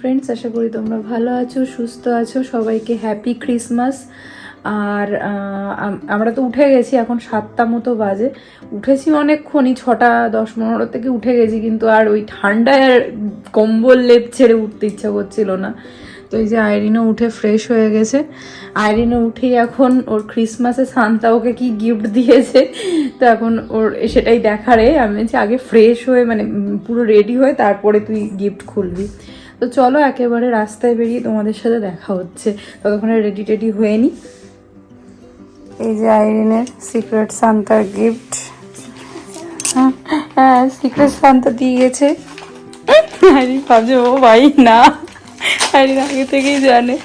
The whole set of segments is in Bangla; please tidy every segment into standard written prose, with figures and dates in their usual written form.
ফ্রেন্ডস, আশা করি তোমরা ভালো আছো, সুস্থ আছো। সবাইকে হ্যাপি ক্রিসমাস। আর আমরা তো উঠে গেছি, এখন 7টা মতো বাজে। উঠেছি অনেকক্ষণই, 6:10-15 থেকে উঠে গেছি, কিন্তু আর ওই ঠান্ডায় আর কম্বল লেপ ছেড়ে উঠতে ইচ্ছা করছিল না। তো এই যে আইরিনও উঠে ফ্রেশ হয়ে গেছে। আইরিনও উঠেই এখন ওর ক্রিসমাসে সান্তা ওকে কি গিফট দিয়েছে, তো এখন ওর সেটাই দেখারে। আমি বলছি আগে ফ্রেশ হয়ে মানে পুরো রেডি হয়ে তারপরে তুই গিফট খুলবি। তো চলো একেবারে রাস্তায় বেরিয়ে তোমাদের সাথে দেখা হচ্ছে, ততক্ষণে রেডি টেডি হয়ে নি। এই যে আইরিনের সিক্রেট সান্তার গিফট। হ্যাঁ, সিক্রেট সান্তা দিয়ে গেছে। আইরিন ভাবছে ও ভাই না, আইরিন আগে থেকেই জানে।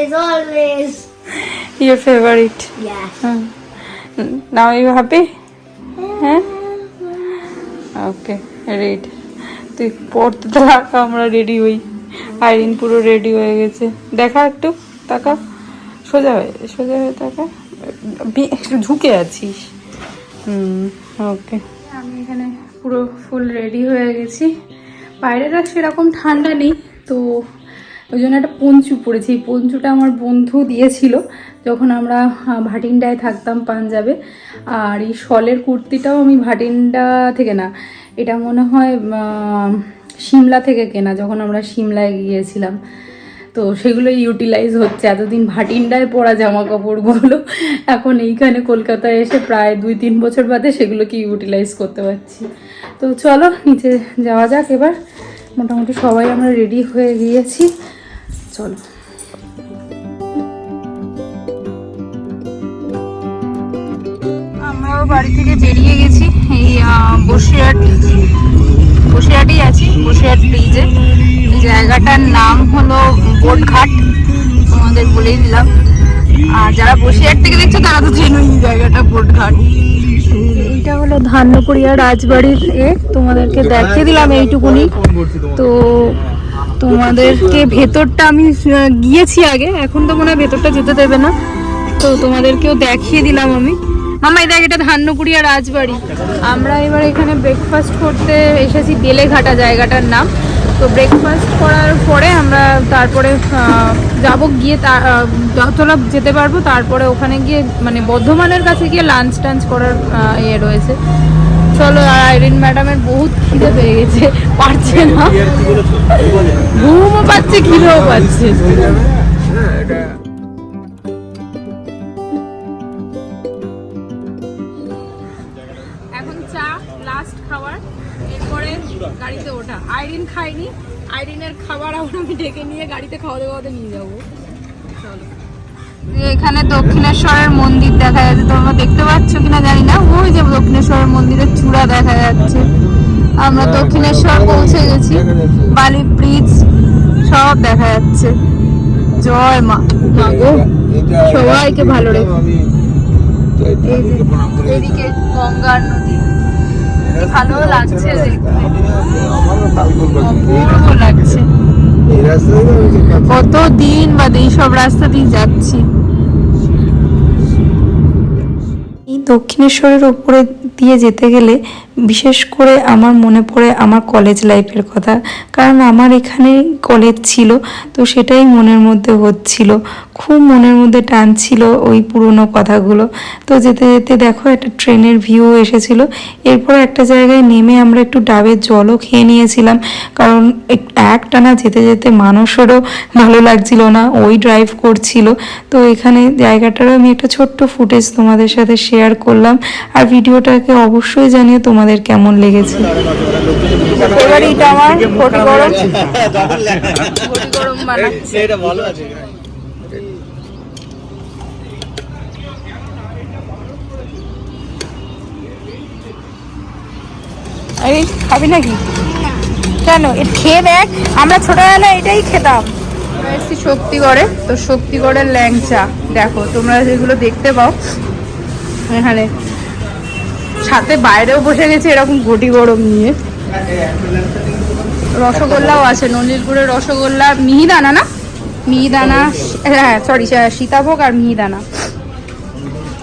Is always your favorite. yeah. Now you happy? হ্যাঁ, ওকে রেড। তুই পড়তে থাক, আমরা রেডি হই। আইরিন পুরো রেডি হয়ে গেছে, দেখা একটু তাকা, সোজা হয়ে তাকা, একটু ঝুঁকে আছিস। ওকে, আমি এখানে পুরো ফুল রেডি হয়ে গেছি। বাইরেটা সেরকম ঠান্ডা নেই, তো ওই জন্য একটা পঞ্চু পরেছি। এই পঞ্চুটা আমার বন্ধু দিয়েছিল যখন আমরা ভাটিন্ডায় থাকতাম পাঞ্জাবে। আর এই শলের কুর্তিটাও আমি ভাটিন্ডা থেকে না, এটা মনে হয় সিমলা থেকে কেনা, যখন আমরা সিমলায় গিয়েছিলাম। তো সেগুলো ইউটিলাইজ হচ্ছে। এতদিন ভাটিন্ডায় পরা জামা কাপড়গুলো এখন এইখানে কলকাতায় এসে প্রায় 2-3 বছর বাদে সেগুলোকে ইউটিলাইজ করতে পারছি। তো চলো নিচে যাওয়া যাক এবার। মোটামুটি সবাই আমরা রেডি হয়ে গিয়েছি, চলো। আমরাও বাড়ি থেকে বেরিয়ে গেছি। এই বসিরহাটেই আছি, বসিরহাট ব্রিজে। এই জায়গাটার নাম হলো বোটঘাট, তোমাদের বলেই দিলাম। আর যারা বসিরহাট থেকে দেখছো তারা তো চেনোই জায়গাটা বোটঘাট। এইটা হলো ধান্যকুড়িয়া রাজবাড়ির তোমাদেরকে দেখিয়ে দিলাম এইটুকুনি। তো তোমাদেরকে ভেতরটা আমি গিয়েছি আগে, এখন তো মনে হয় ভেতরটা যেতে দেবে না, তো তোমাদেরকেও দেখিয়ে দিলাম আমি। মামা এই দেখ, এটা ধান্যকুড়িয়া রাজবাড়ি। আমরা এবার এখানে ব্রেকফাস্ট করতে এসেছি, বেলেঘাটা জায়গাটার নাম। তো ব্রেকফাস্ট করার পরে আমরা তারপরে যাবো, গিয়ে যতটা যেতে পারবো, তারপরে ওখানে গিয়ে মানে বর্ধমানের কাছে গিয়ে লাঞ্চ টাঞ্চ করার ইয়ে রয়েছে। চলো। আর আইরিন ম্যাডামের বহুত খিদে পেয়ে গেছে, পারছে না, ঘুমও পাচ্ছে, খিদেও পাচ্ছে। এখন চা লাস্ট খাবার, এরপরে গাড়িতে ওঠা। আইরিন খায়নি, আইরিনের খাবার আবার আমি ডেকে নিয়ে গাড়িতে খাওয়াতে খাওয়াতে নিয়ে যাবো। চলো। এখানে দক্ষিণেশ্বরের মন্দির দেখা যাচ্ছে, তোমরা দেখতে পাচ্ছ কিনা জানি না। ওই যে দক্ষিণেশ্বরের মন্দিরের চূড়া দেখা যাচ্ছে। আমরা দক্ষিণেশ্বর পৌঁছে গেছি, বালি ব্রিজ সব দেখা যাচ্ছে। জয় মা, গো সবাইকে ভালো রেখো। এদিকে গঙ্গার নদী, ভালো লাগছে দেখতে, অপূর্ব লাগছে। কতদিন বাদে এইসব রাস্তা দিয়ে যাচ্ছি। এই দক্ষিণেশ্বরের উপরে দিয়ে যেতে গেলে বিশেষ করে আমার মনে পড়ে আমার কলেজ লাইফের কথা, কারণ আমার এখানে কলেজ ছিল, তো সেটাই মনের মধ্যে হচ্ছিল, খুব মনের মধ্যে টানছিল ওই পুরনো কথাগুলো। তো যেতে যেতে দেখো একটা ট্রেনের ভিউ এসেছিল। এরপর একটা জায়গায় নেমে আমরা একটু ডাবের জলও খেয়ে নিয়েছিলাম, কারণ একটানা যেতে যেতে মানুষেরও ভালো লাগছিল না, ওই ড্রাইভ করছিল। তো এখানে জায়গাটারও আমি একটা ছোট্ট ফুটেজ তোমাদের সাথে শেয়ার করলাম। আর ভিডিওটাকে অবশ্যই জানিয়ে তোমাদের কেমন লেগেছে। এবার এটা আমার ঘটি গরম বানাচ্ছে। আরে খাবি নাকি? কেন? এটা খেয়ে দেখ, আমরা ছোটবেলায় এটাই খেতাম। এসেছি শক্তিগড়ে, তো শক্তিগড়ের ল্যাংচা দেখো, তোমরা যেগুলো দেখতে পাও এখানে সাথে বাইরেও বসে গেছে এরকম ঘটি গরম নিয়ে। রসগোল্লাও আছে, নলিরপুরের রসগোল্লা, মিহিদানা না, মিহিদানা, হ্যাঁ সরি, সীতাভোগ আর মিহিদানা,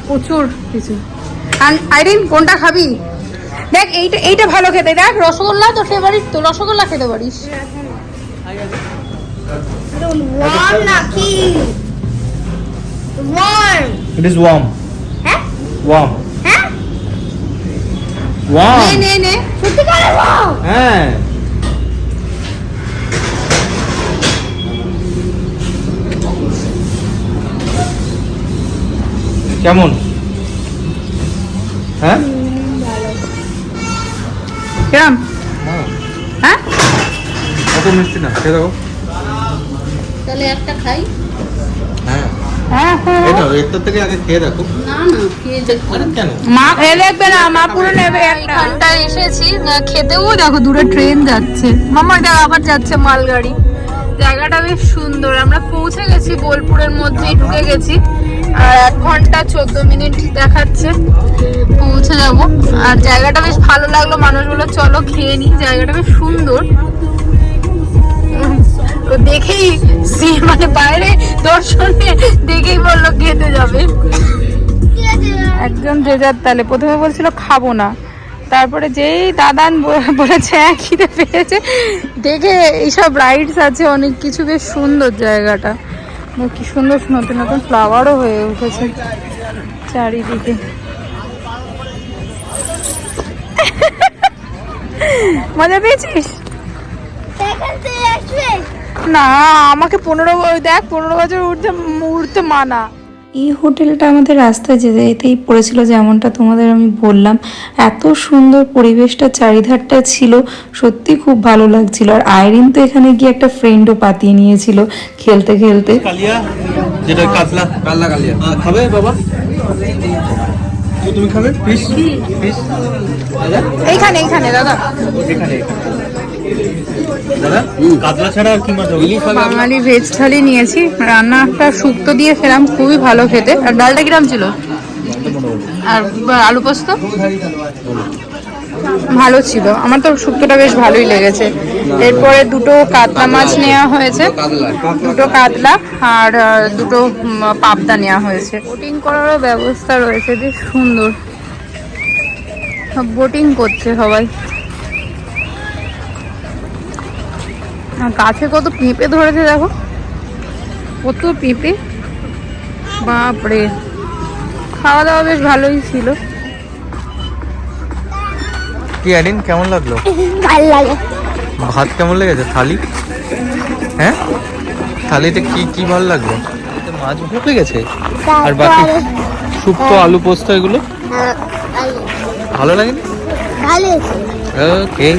প্রচুর কিছু। আইরিন কোনটা খাবি? দেখ এইটা ভালো খেতে, দেখ রসগোল্লা তোর ফেভারিট তো, রসগোল্লা খেতে পারিস। Warm নাকি? Warm. It is warm. হ্যাঁ? Warm. হ্যাঁ? Warm. নে সত্যিকারের warm. হ্যাঁ। কেমন? হ্যাঁ? কেমন? হ্যাঁ কত মিষ্টি না, খেয়ে দেখো। তাহলে একটা খাই। হ্যাঁ। হ্যাঁ এটা এরটার থেকে আগে খেয়ে দেখো। না খেয়ে দেখো। আরে কেন? মা খেয়ে দেখবে না, মা পুরো নেবে। এখানটা এসেছি খেতেও, দেখো দূরে ট্রেন যাচ্ছে, মামা দেখ আবার যাচ্ছে মালগাড়ি। জায়গাটা বেশ সুন্দর, আমরা পৌঁছে গেছি, বোলপুরের মধ্যেই ঢুকে গেছি, আর 1 ঘন্টা 14 মিনিট দেখাচ্ছে পৌঁছে যাব। আর জায়গাটা বেশ ভালো লাগলো, মানুষগুলো চলো খেয়ে নি, জায়গাটা বেশ সুন্দর। তো দেখেই মানে বাইরে দর্শনে দেখেই বললো খেতে যাবে। একজন যে যার তালে, প্রথমে বলছিল খাবো না, তারপরে যেই দাদান বলেছে খিদে পেয়েছে, দেখে এইসব রাইডস আছে অনেক কিছু, বেশ সুন্দর জায়গাটা, কি সুন্দর নতুন নতুন ফ্লাওয়ারও হয়ে উঠেছে চারিদিকে। মজা পেয়েছিস? না আমাকে 15 বছর উঠতে মানা। এই হোটেলটা আমাদের রাস্তায় যেতে যেতেই পড়েছিল, যেমনটা তোমাদের আমি বললাম। এত সুন্দর পরিবেশটা চারিধারটা ছিল, সত্যি খুব ভালো লাগছিল। আর আইরিন তো এখানে গিয়ে একটা ফ্রেন্ডও পাতিয়ে নিয়েছিল খেলতে খেলতে। কালিয়া, যেটা কাতলা কালিয়া খাবে বাবা? তুমি খাবে? ফিশ এইখানে দাদা, এখানে দাদা কাতলা ছাড়া আর কি মাছ হবে? বাঙালি ভেজ থালি নিয়েছি, রান্নাটা শুক্তো দিয়ে খেলাম, খুবই ভালো খেতে। আর ডালটা কিরম ছিল? আর আলু পোস্ত ভালো ছিল, আমার তো শুক্তোটা বেশ ভালোই লেগেছে। এরপরে 2টো কাতলা মাছ নেওয়া হয়েছে, 2টো কাতলা আর 2টো পাবদা নেওয়া হয়েছে। বোটিং করারও ব্যবস্থা রয়েছে, বেশ সুন্দর, বোটিং করছে সবাই। গাছে কত পেঁপে ধরেছে দেখো, কত পেঁপে, বাপরে। খাওয়া দাওয়া বেশ ভালোই ছিল। কি আইরিন, কেমন লাগলো? ভালো লাগে। ভাত কেমন লেগেছে? থালি, হ্যাঁ থালিতে কি কি ভালো লাগলো? মাছ ঢুকে গেছে, আর বাকি শুক্তো আলু পোস্ত এগুলো ভালো লাগেনি? ভালো ওকে।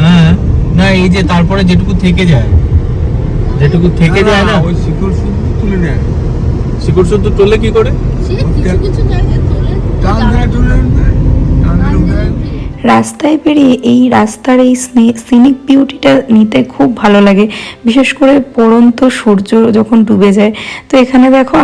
হ্যাঁ না, এই যে তারপরে যেটুকু থেকে যায় না, ওই শিকড় শুদ্ধ তুলে নেয়। শিকড় শুদ্ধ তুললে কি করে? কিছু জায়গায় তোলে। রাস্তায় বেরিয়ে এই রাস্তার এই সিনিক বিউটিটা নিতে খুব ভালো লাগে, বিশেষ করে পড়ন্ত সূর্য যখন ডুবে যায়। তো এখানে দেখো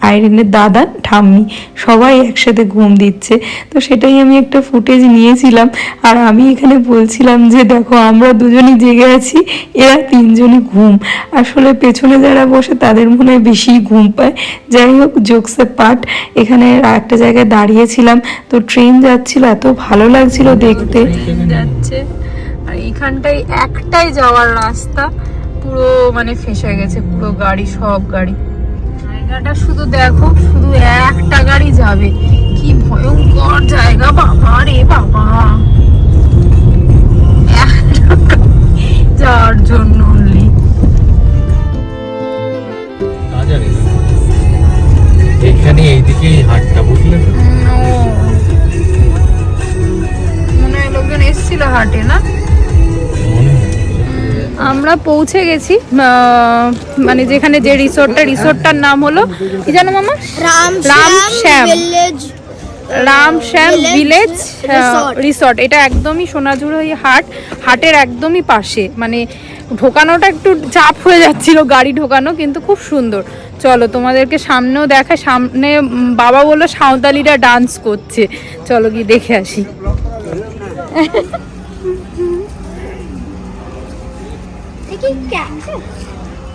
আইরিনের দাদা ঠাম্মি সবাই একসাথে ঘুম দিচ্ছে, তো সেটাই আমি একটা ফুটেজ নিয়েছিলাম। আর আমি এখানে বলছিলাম যে দেখো আমরা দুজনই জেগে আছি, এরা 3জনই ঘুম। আসলে পেছনে যারা বসে তাদের মনে হয় বেশি ঘুম পায়। যাই হোক, জোকসে পার্ট, এখানে একটা জায়গায় দাঁড়িয়েছিলাম, তো ট্রেন যাচ্ছিল, এত ভালো লাগছিল দেখতে। যাচ্ছে আর এইখানটাই একটাই যাওয়ার রাস্তা, পুরো মানে ফেঁসে গেছে পুরো গাড়ি, সব গাড়ি। জায়গাটা শুধু দেখো, শুধু একটা গাড়ি যাবে, কি ভয়ঙ্কর জায়গা, বাবা রে বাবা, যাওয়ার জন্য অনলি। এখানে এইদিকে হাটটা, বুঝলে তো? মনে হয় লোকজন এসেছিল হাটে না। আমরা পৌঁছে গেছি মানে যেখানে যে রিসোর্টটার নাম হলো কি জানো মামা? Ramshyam village resort. এটা একদমই সোনাঝুরি হাটের একদমই পাশে, মানে ঢোকানোটা একটু চাপ হয়ে যাচ্ছিল গাড়ি ঢোকানো, কিন্তু খুব সুন্দর। চলো তোমাদেরকে সামনেও দেখায়, সামনে বাবা বললো সাঁওতালিরা ডান্স করছে, চলো গিয়ে দেখে আসি।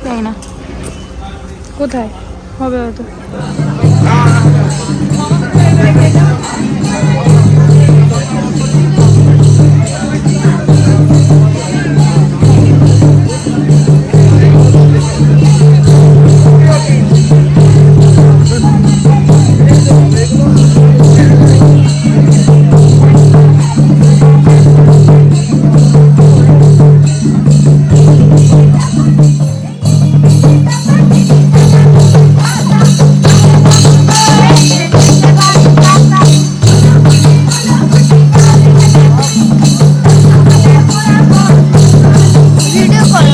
তাই না, কোথায় হবে হয়তো। ভিডিও করো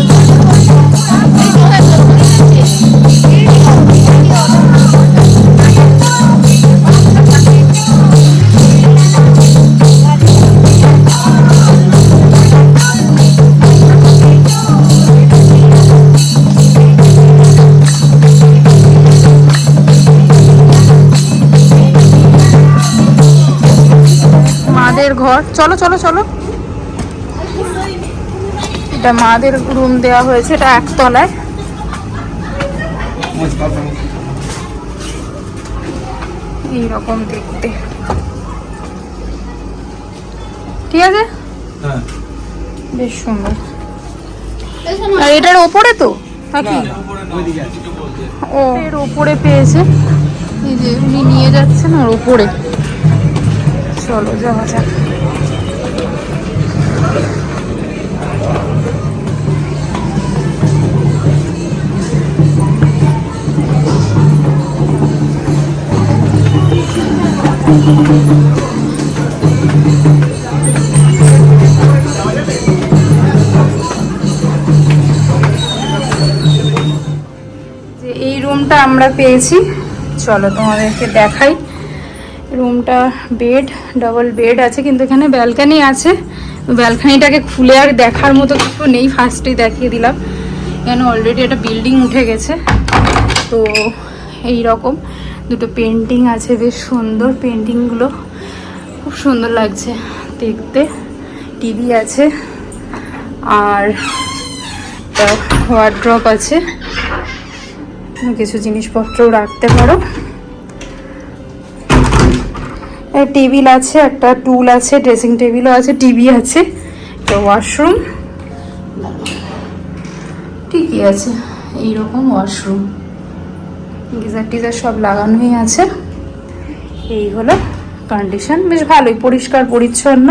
মাদের ঘর, চলো চলো চলো। এটা মাদের রুম দেওয়া হয়েছে, এটা একতলায়। এইরকম দেখতে, ঠিক আছে, বেশ সুন্দর। আর এটার ওপরে তো নাকি? ও এর ওপরে পেয়েছে, এই যে উনি নিয়ে যাচ্ছেন ওর ওপরে। চলো যাওয়া যাক। যে এই রুমটা আমরা পেয়েছি, চলো তোমাদেরকে দেখাই। রুমটা বেড, ডাবল বেড আছে, কিন্তু এখানে ব্যালকানি আছে। ব্যালকানিটাকে খুলে আর দেখার মতো কিছু নেই, ফার্স্টেই দেখিয়ে দিলাম। এখানে অলরেডি একটা বিল্ডিং উঠে গেছে। তো এই রকম দুটো পেন্টিং আছে, বেশ সুন্দর পেন্টিংগুলো, খুব সুন্দর লাগছে দেখতে। টিভি আছে আর ওয়ার্ড্রপ আছে, কিছু জিনিসপত্রও রাখতে পারো। টেবিল আছে, একটা টুল আছে, ড্রেসিং টেবিলও আছে, টিভি আছে, একটা ওয়াশরুম, ঠিকই আছে। এইরকম ওয়াশরুম, গিজার টিজার সব লাগানোই আছে। এই হলো কন্ডিশন, বেশ ভালোই পরিষ্কার পরিচ্ছন্ন,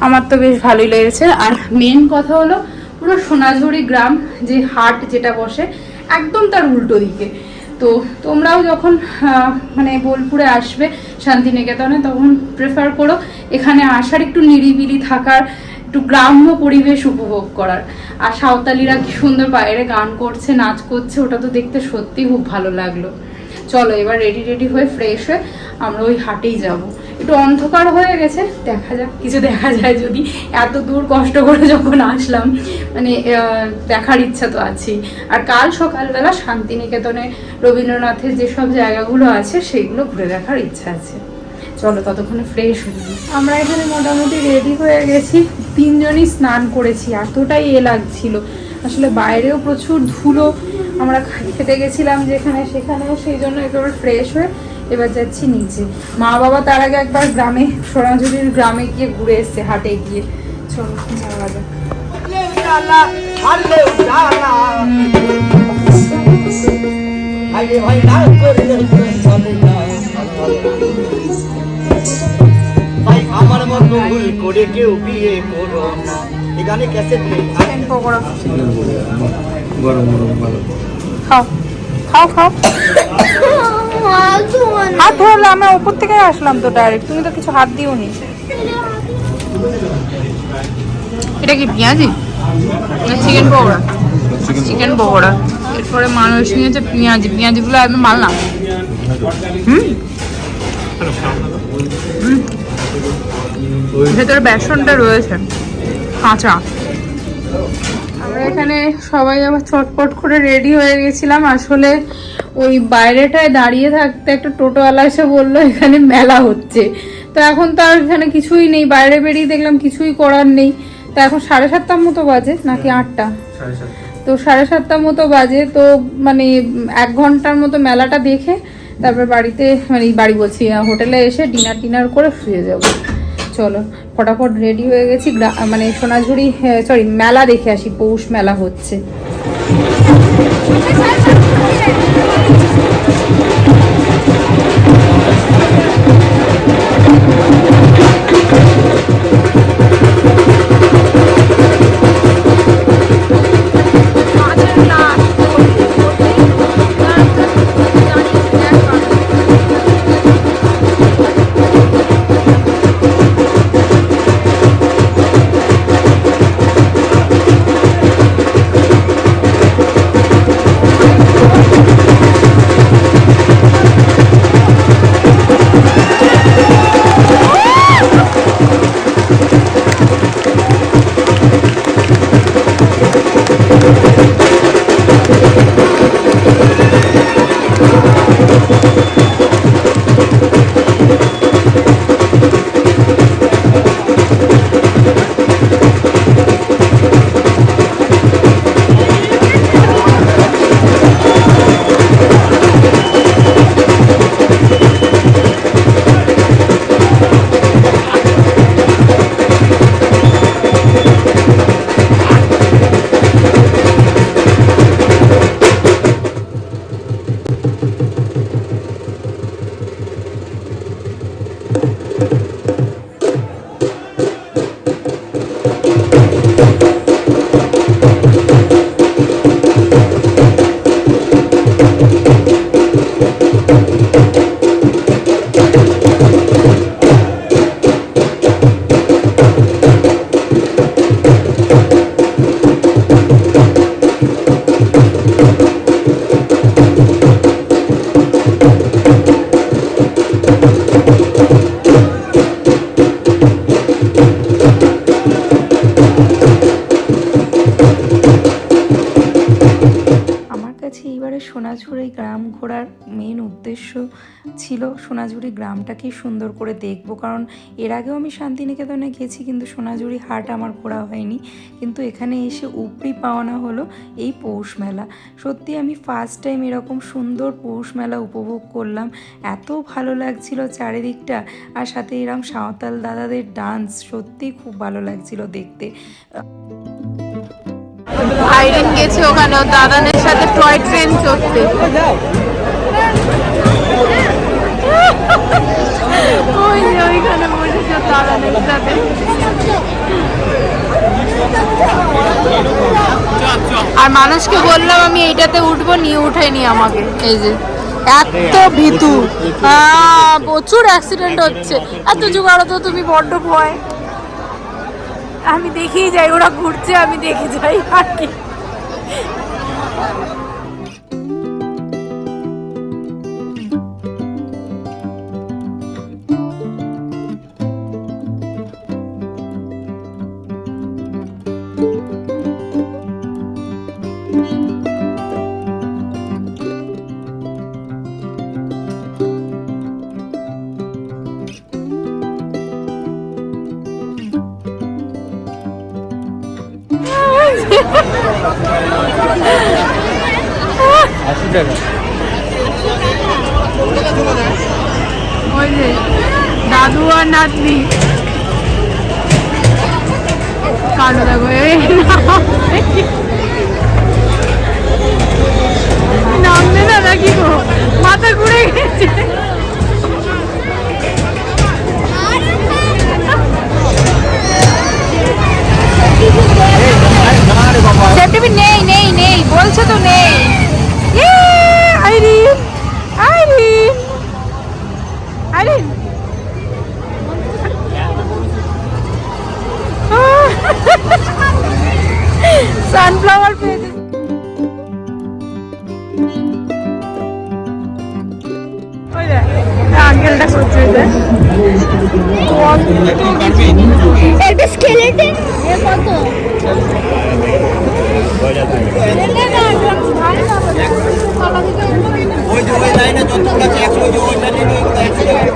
আমার তো বেশ ভালোই লেগেছে। আর মেন কথা হলো পুরো সোনাঝুরি গ্রাম, যে হাট যেটা বসে একদম তার উল্টো দিকে। তো তোমরাও যখন মানে বোলপুরে আসবে শান্তিনিকেতনে, তখন প্রেফার করো এখানে আসার, একটু নিরিবিলি থাকার, একটু গ্রাম্য পরিবেশ উপভোগ করার। আর সাঁওতালিরা কি সুন্দর বাইরে গান করছে, নাচ করছে, ওটা তো দেখতে সত্যি খুব ভালো লাগলো। চলো এবার রেডি হয়ে ফ্রেশ হয়ে আমরা ওই হাটেই যাব। একটু অন্ধকার হয়ে গেছে, দেখা যাক কিছু দেখা যায় যদি। এত দূর কষ্ট করে যখন আসলাম, মানে দেখার ইচ্ছা তো আছেই। আর কাল সকালবেলা শান্তিনিকেতনে রবীন্দ্রনাথের যেসব জায়গাগুলো আছে সেগুলো ঘুরে দেখার ইচ্ছা আছে। চলো ততক্ষণে ফ্রেশ হয়ে যাই। আমরা এখানে মোটামুটি রেডি হয়ে গেছি, তিনজনই স্নান করেছি, এতটাই লাগছিল। আসলে বাইরেও প্রচুর ধুলো, আমরা খেতে গেছিলাম যেখানে সেখানেও, সেই জন্য একেবারে ফ্রেশ হয়ে এবার যাচ্ছি নিচে। মা বাবা তার আগে একবার গ্রামে, সোনাঝুরির গ্রামে গিয়ে ঘুরে এসছে, হাটে গিয়ে। চলো যাওয়া যাক। আমার মতো ভুল করে কেউ বিয়ে করো না। এখানে ক্যাসেট নেই। চিকেন পকোড়া গরম গরম ভালো। খাও খাও খাও। হাত ধরলে, আমরা উপর থেকে আসলাম তো ডাইরেক্ট, তুমি তো কিছু হাত দিও নি। এটা কি পেঁয়াজি? Chicken pakora, chicken pakora. এরপরে মানুষ নিয়েছে পেঁয়াজি, পেঁয়াজিগুলো একদম ভালো না। ভেতরে বেসনটা রয়েছে কাঁচা। আমরা এখানে সবাই আবার চটপট করে রেডি হয়ে গেছিলাম। আসলে ওই বাইরেটায় দাঁড়িয়ে থাকতে একটা টোটোওয়ালা এসে বললো এখানে মেলা হচ্ছে। তো এখন তো আর এখানে কিছুই নেই, বাইরে বেরিয়ে দেখলাম কিছুই করার নেই। তো এখন 7:30টার মতো বাজে নাকি 8টা? তো 7:30 মতো বাজে, তো মানে 1 ঘন্টার মতো মেলাটা দেখে তারপর বাড়িতে মানে বাড়ি বলছি হোটেলে এসে ডিনার করে শুয়ে যাব। চলো ফটাফট রেডি হয়ে গেছি, মানে সোনাঝুরি সরি মেলা দেখে আসি, পৌষ মেলা হচ্ছে। সোনাঝুরি গ্রাম ঘোরার মেন উদ্দেশ্য ছিল সোনাঝুরি গ্রামটাকে সুন্দর করে দেখবো, কারণ এর আগেও আমি শান্তিনিকেতনে গেছি কিন্তু সোনাঝুরি হাট আমার ঘোরা হয়নি। কিন্তু এখানে এসে উপরি পাওনা হলো এই পৌষ মেলা। সত্যি আমি ফার্স্ট টাইম এরকম সুন্দর পৌষ মেলা উপভোগ করলাম, এত ভালো লাগছিল চারিদিকটা, আর সাথে এরকম সাঁওতাল দাদাদের ডান্স সত্যিই খুব ভালো লাগছিল দেখতে। আইরিন গেছে ওখানে দাদানের সাথে টয় ট্রেন চড়তে। ওইখানে বসেছে দাদানের সাথে। আর মানুষকে বললাম আমি এইটাতে উঠবো, নিয়ে উঠেনি আমাকে। এই যে এত ভীতু, প্রচুর অ্যাক্সিডেন্ট হচ্ছে। এত জোগাড়ো তো তুমি বড্ড ভয়। আমি দেখেই যাই, ওরা ঘুরছে আমি দেখে যাই আর কি। ওই যে দাদু আর নাতনি কালো দেখো, নামবে না নাকি গো, মাথা ঘুরে গেছে। নেই নেই নেই বলছে তো নেই। আইরিন আইরিন আইরিন সানফ্লাওয়ার পেয়েছে। আঙ্কেলটা করছে একটা স্কেলেটন কত ওই যে ওই লাইনে যতগুলো আছে 100 যে ওইটা নিল 100 টাকা।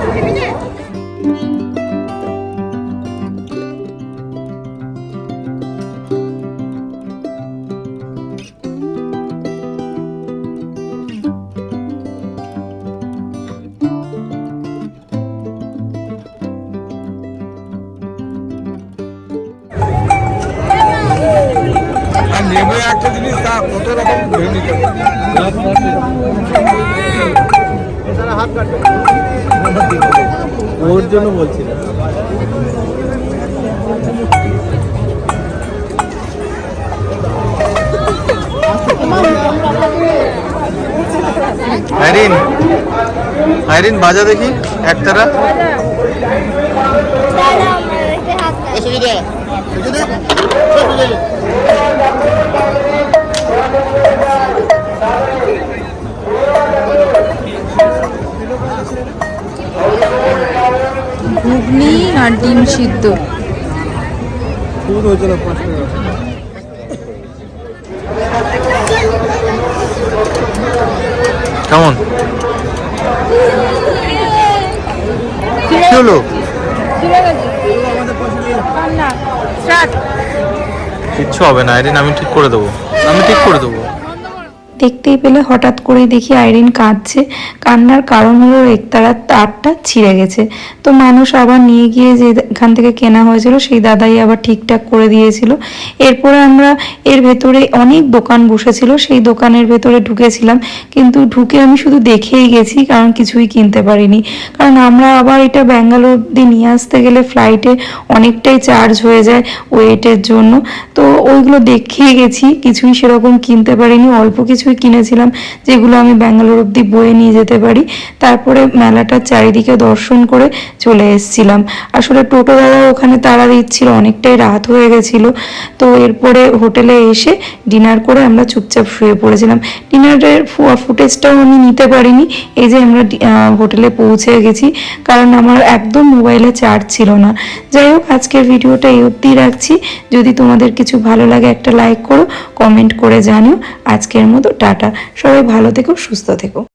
ওর জন্য বলছিলাম। আইরিন, আইরিন বাজা দেখি একতারা। ঘুগনি আর ডিম সিদ্ধ। কেমন কি হলো? কিচ্ছু হবে না আইরিন, আমি ঠিক করে দেবো, আমি ঠিক করে দেবো। দেখতেই পেলে হঠাৎ করেই দেখি আইরিন কাঁদছে। কান্নার কারণ হলো একতারার তারটা ছিঁড়ে গেছে। তো মানুষ আবার নিয়ে গিয়ে যেখান থেকে কেনা হয়েছিল সেই দাদাই আবার ঠিকঠাক করে দিয়েছিল। এরপরে আমরা এর ভেতরে অনেক দোকান বসেছিল, সেই দোকানের ভেতরে ঢুকেছিলাম, কিন্তু ঢুকে আমি শুধু দেখেই গেছি, কারণ কিছুই কিনতে পারিনি। কারণ আমরা আবার এটা ব্যাঙ্গালোর অব্দি নিয়ে আসতে গেলে ফ্লাইটে অনেকটাই চার্জ হয়ে যায় ওয়েটের জন্য। তো ওইগুলো দেখেই গেছি, কিছুই সেরকম কিনতে পারিনি। অল্প কিছুই কিনেছিলাম যেগুলো আমি ব্যাঙ্গালোর অব্দি বয়ে নিয়ে যেতে পারি। তারপরে মেলাটার চারিদিকে দর্শন করে চলে এসেছিলাম। আসলে টোটো দাদা ওখানে তাড়া দিচ্ছিল, অনেকটাই রাত হয়ে গেছিলো। তো এরপরে হোটেলে এসে ডিনার করে আমরা চুপচাপ শুয়ে পড়েছিলাম। ডিনারের ফুটেজটাও আমি নিতে পারিনি। এই যে আমরা হোটেলে পৌঁছে গেছি, কারণ আমার একদম মোবাইলে চার্জ ছিল না। যাই হোক, আজকের ভিডিওটা এই অবধি রাখছি। যদি তোমাদের কিছু ভালো লাগে একটা লাইক করো, কমেন্ট করে জানিও। আজকের মতো টাটা, সবাই ভালো থেকো, সুস্থ থেকো।